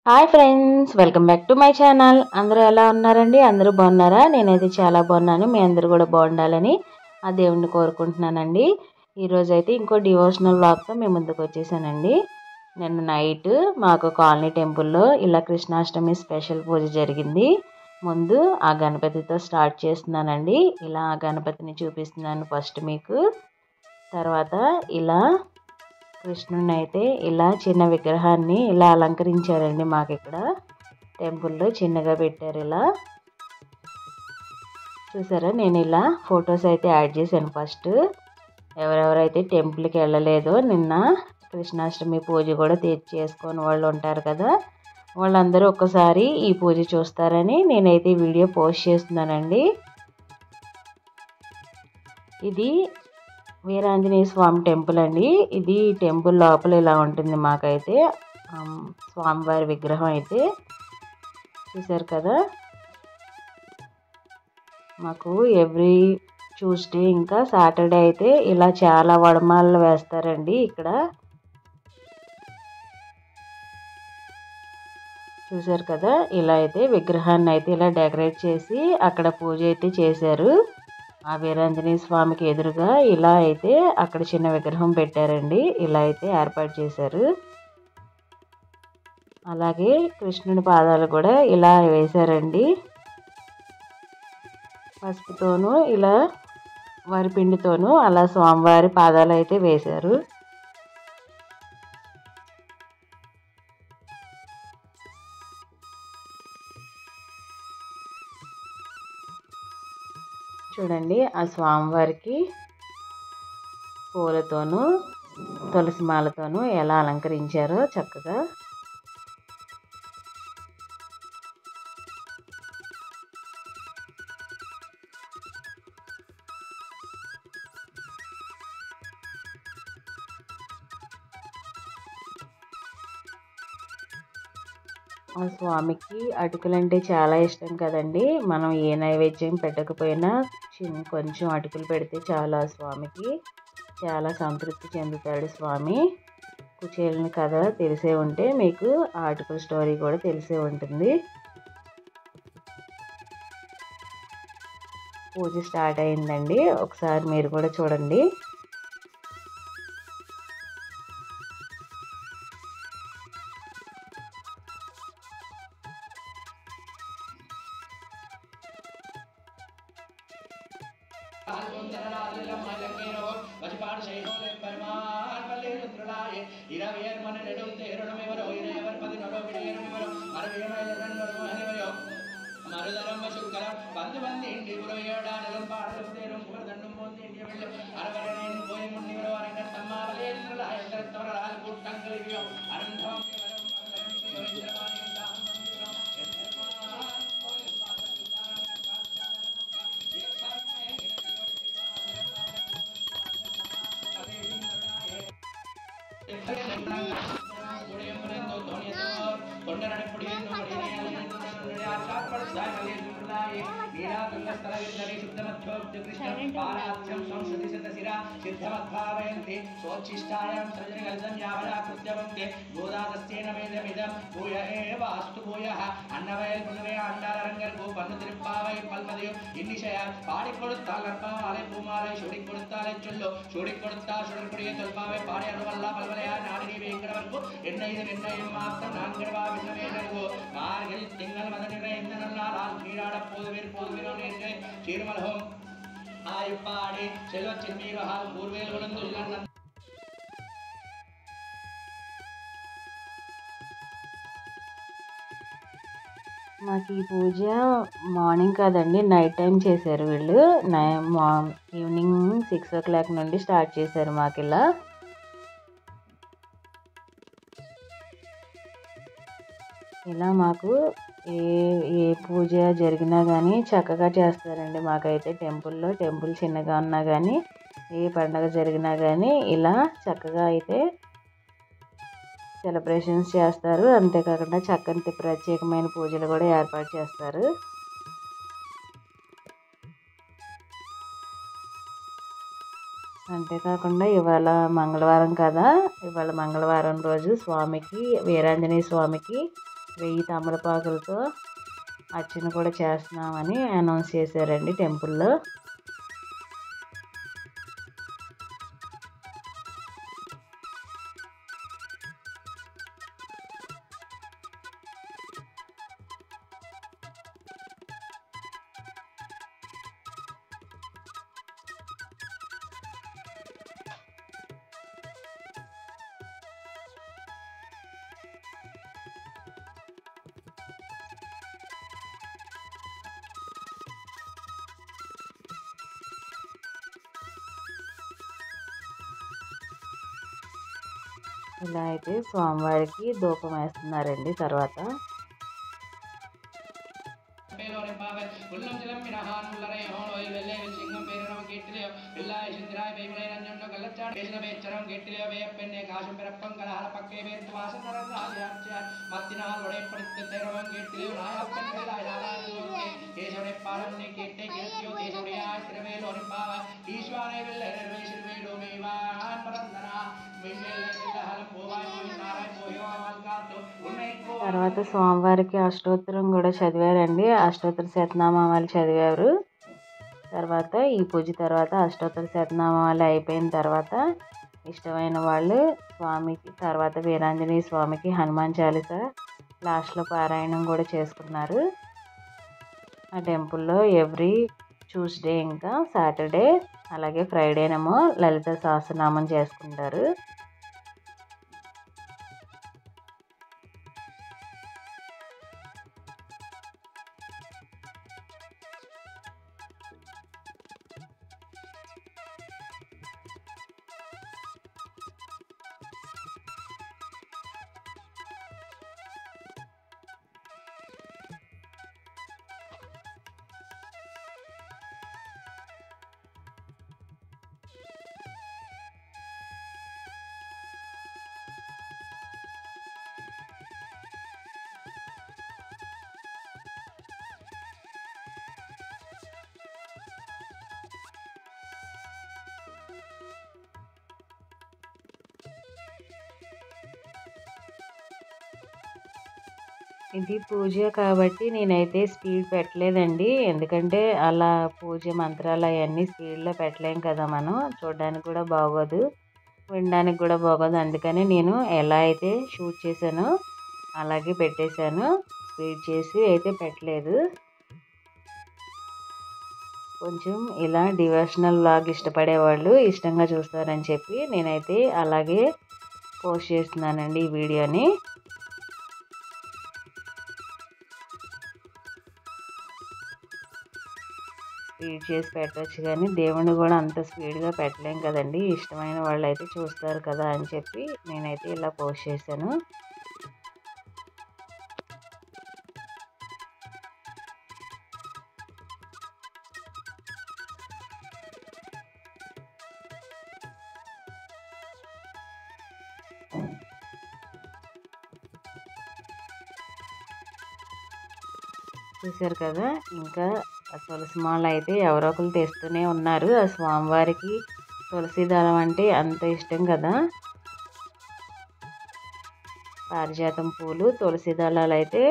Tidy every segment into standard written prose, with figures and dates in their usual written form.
Hi friends, welcome back to my channel. అందరూ ఎలా ఉన్నారండి? అందరూ బాగున్నారా? నేనైతే చాలా బాగున్నాను. మీ అందరూ కూడా బాగుండాలని ఆ దేవుణ్ణి కోరుకుంటున్నానండి. ఈరోజు అయితే ఇంకో డివోషనల్ వ్లాగ్తో మేము ముందుకు వచ్చేసానండి. నిన్న నైట్ మాకు కాలనీ టెంపుల్లో ఇలా కృష్ణాష్టమి స్పెషల్ పూజ జరిగింది. ముందు ఆ గణపతితో స్టార్ట్ చేస్తున్నానండి. ఇలా ఆ గణపతిని చూపిస్తున్నాను ఫస్ట్ మీకు. తర్వాత ఇలా కృష్ణుని అయితే ఇలా చిన్న విగ్రహాన్ని ఇలా అలంకరించారండి. మాకు ఇక్కడ టెంపుల్లో చిన్నగా పెట్టారు. ఇలా చూసారా, నేను ఇలా ఫొటోస్ అయితే యాడ్ చేశాను. ఫస్ట్ ఎవరెవరైతే టెంపుల్కి వెళ్ళలేదో, నిన్న కృష్ణాష్టమి పూజ కూడా చేసుకొని వాళ్ళు ఉంటారు కదా, వాళ్ళందరూ ఒక్కసారి ఈ పూజ చూస్తారని నేనైతే వీడియో పోస్ట్ చేస్తున్నానండి. ఇది వీరాంజనేయ స్వామి టెంపుల్ అండి. ఇది టెంపుల్ లోపల ఇలా ఉంటుంది. మాకైతే స్వామివారి విగ్రహం అయితే చూసారు కదా. మాకు ఎవ్రీ ట్యూస్డే ఇంకా సాటర్డే అయితే ఇలా చాలా వడమాలలు వేస్తారండి. ఇక్కడ చూసారు కదా, ఇలా అయితే విగ్రహాన్ని అయితే ఇలా డెకరేట్ చేసి అక్కడ పూజ అయితే చేశారు. ఆ వీరాంజనేయ స్వామికి ఎదురుగా ఇలా అయితే అక్కడ చిన్న విగ్రహం పెట్టారండి. ఇలా అయితే ఏర్పాటు చేశారు. అలాగే కృష్ణుని పాదాలు కూడా ఇలా వేశారండి. పసుపుతోనూ ఇలా వరిపిండితోనూ అలా స్వామివారి పాదాలు అయితే వేశారు. చూడండి, ఆ స్వామివారికి పూలతోనూ తులసి మాలతోనూ ఎలా అలంకరించారో చక్కగా. ఆ స్వామికి అటుకులంటే చాలా ఇష్టం కదండి. మనం ఏ నైవేద్యం పెట్టకపోయినా కొంచెం అటుకులు పెడితే చాలా స్వామికి చాలా సంతృప్తి చెందుతాడు స్వామి. కుచేలుని కథ తెలిసే ఉంటే మీకు ఆ అటుకుల స్టోరీ కూడా తెలిసే ఉంటుంది. పూజ స్టార్ట్ అయిందండి. ఒకసారి మీరు కూడా చూడండి. మాకు ఈ పూజ మార్నింగ్ కాదండి, నైట్ టైం చేశారు వీళ్ళు. ఈవినింగ్ 6 o'clock నుండి స్టార్ట్ చేశారు మాకు ఇలా. ఇలా మాకు ఏ పూజ జరిగినా కానీ చక్కగా చేస్తారండి. మాకైతే టెంపుల్ చిన్నగా ఉన్నా కానీ, ఏ పండగ జరిగినా కానీ ఇలా చక్కగా అయితే సెలబ్రేషన్స్ చేస్తారు. అంతేకాకుండా చక్కని ప్రత్యేకమైన పూజలు కూడా ఏర్పాటు చేస్తారు. అంతేకాకుండా ఇవాళ మంగళవారం కదా, ఇవాళ మంగళవారం రోజు స్వామికి, వీరాంజనేయ స్వామికి 1000 తమలపాకులతో అర్చన కూడా చేస్తున్నామని అనౌన్స్ చేశారండి టెంపుల్లో. ఇలా అయితే స్వామివారికి ధూపం వేస్తున్నారండి. తర్వాత తర్వాత స్వామివారికి అష్టోత్తరం కూడా చదివారండి. అష్టోత్తర శతనామాలు చదివారు. తర్వాత ఈ పూజ తర్వాత అష్టోత్తర శతనామాలు అయిపోయిన తర్వాత ఇష్టమైన వాళ్ళు స్వామికి తర్వాత వీరాంజనేయ స్వామికి హనుమాన్ చాలీస లాస్ట్లో పారాయణం కూడా చేసుకున్నారు ఆ టెంపుల్లో. ఎవ్రీ ట్యూస్డే ఇంకా సాటర్డే అలాగే ఫ్రైడేనేమో లలిత సహస్రనామం చేసుకుంటారు. ఇది పూజ కాబట్టి నేనైతే స్పీడ్ పెట్టలేదండి. ఎందుకంటే అలా పూజ మంత్రాలు అవన్నీ స్పీడ్లో పెట్టలేం కదా, మనం చూడడానికి కూడా బాగోదు, వినడానికి కూడా బాగోదు. అందుకని నేను ఎలా అయితే షూట్ చేశానో అలాగే పెట్టేశాను. స్పీడ్ చేసి అయితే పెట్టలేదు. కొంచెం ఇలా డివోషనల్ వ్లాగ్ ఇష్టపడేవాళ్ళు ఇష్టంగా చూస్తారని చెప్పి నేనైతే అలాగే పోస్ట్ చేస్తున్నానండి ఈ వీడియోని. స్పీడ్ చేసి పెట్టచ్చు కానీ దేవుణ్ణి కూడా అంత స్పీడ్గా పెట్టలేం కదండి. ఇష్టమైన వాళ్ళు అయితే చూస్తారు కదా అని చెప్పి నేనైతే ఇలా పోస్ట్ చేశాను. చూశారు కదా, ఇంకా తులసి మాల అయితే ఎవరో ఒకరు తెస్తూనే ఉన్నారు. ఆ స్వామివారికి తులసి దళం అంటే అంత ఇష్టం కదా. పారిజాతం పూలు తులసి దళాలు అయితే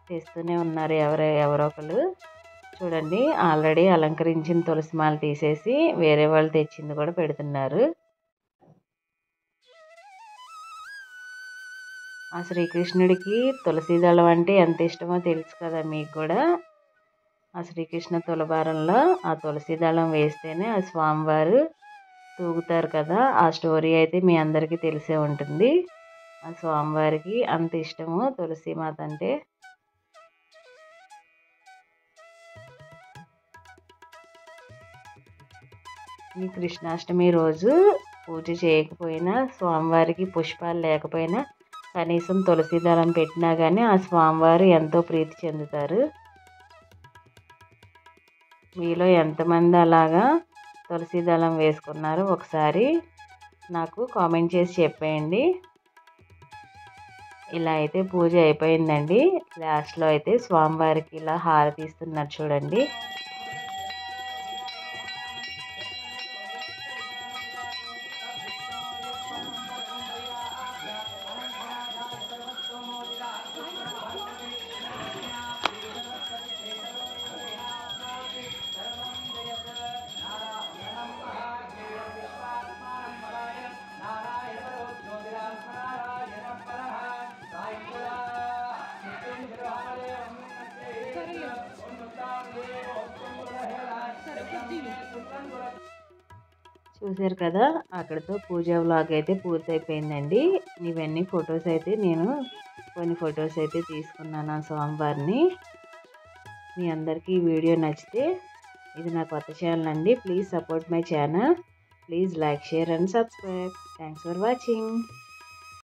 తెస్తూనే ఉన్నారు ఎవరో ఒకరు. చూడండి, ఆల్రెడీ అలంకరించిన తులసి మాల తీసేసి వేరే వాళ్ళు తెచ్చింది కూడా పెడుతున్నారు. ఆ శ్రీకృష్ణుడికి తులసి దళం అంటే ఎంత ఇష్టమో తెలుసు కదా మీకు కూడా. ఆ శ్రీకృష్ణ తులభారంలో ఆ తులసి దళం వేస్తేనే ఆ స్వామివారు తూగుతారు కదా. ఆ స్టోరీ అయితే మీ అందరికీ తెలిసే ఉంటుంది. ఆ స్వామివారికి అంత ఇష్టము తులసి మాత అంటే. ఈ కృష్ణాష్టమి రోజు పూజ చేయకపోయినా, స్వామివారికి పుష్పాలు లేకపోయినా కనీసం తులసి దళం పెట్టినా కానీ ఆ స్వామివారు ఎంతో ప్రీతి చెందుతారు. మీలో ఎంతమంది అలాగా తులసి దళం వేసుకున్నారో ఒకసారి నాకు కామెంట్ చేసి చెప్పేయండి. ఇలా అయితే పూజ అయిపోయిందండి. లాస్ట్లో అయితే స్వామివారికి ఇలా హారతి ఇస్తున్నారు చూడండి. చూసారు కదా, అక్కడితో పూజ వ్లాగ్ అయితే పూర్తయిపోయిందండి. ఇవన్నీ ఫొటోస్ అయితే నేను కొన్ని ఫొటోస్ అయితే తీసుకున్నాను ఆ స్వామివారిని. మీ అందరికీ ఈ వీడియో నచ్చితే, ఇది నా కొత్త ఛానల్ అండి, please support my channel. Please like, share and subscribe. Thanks for watching.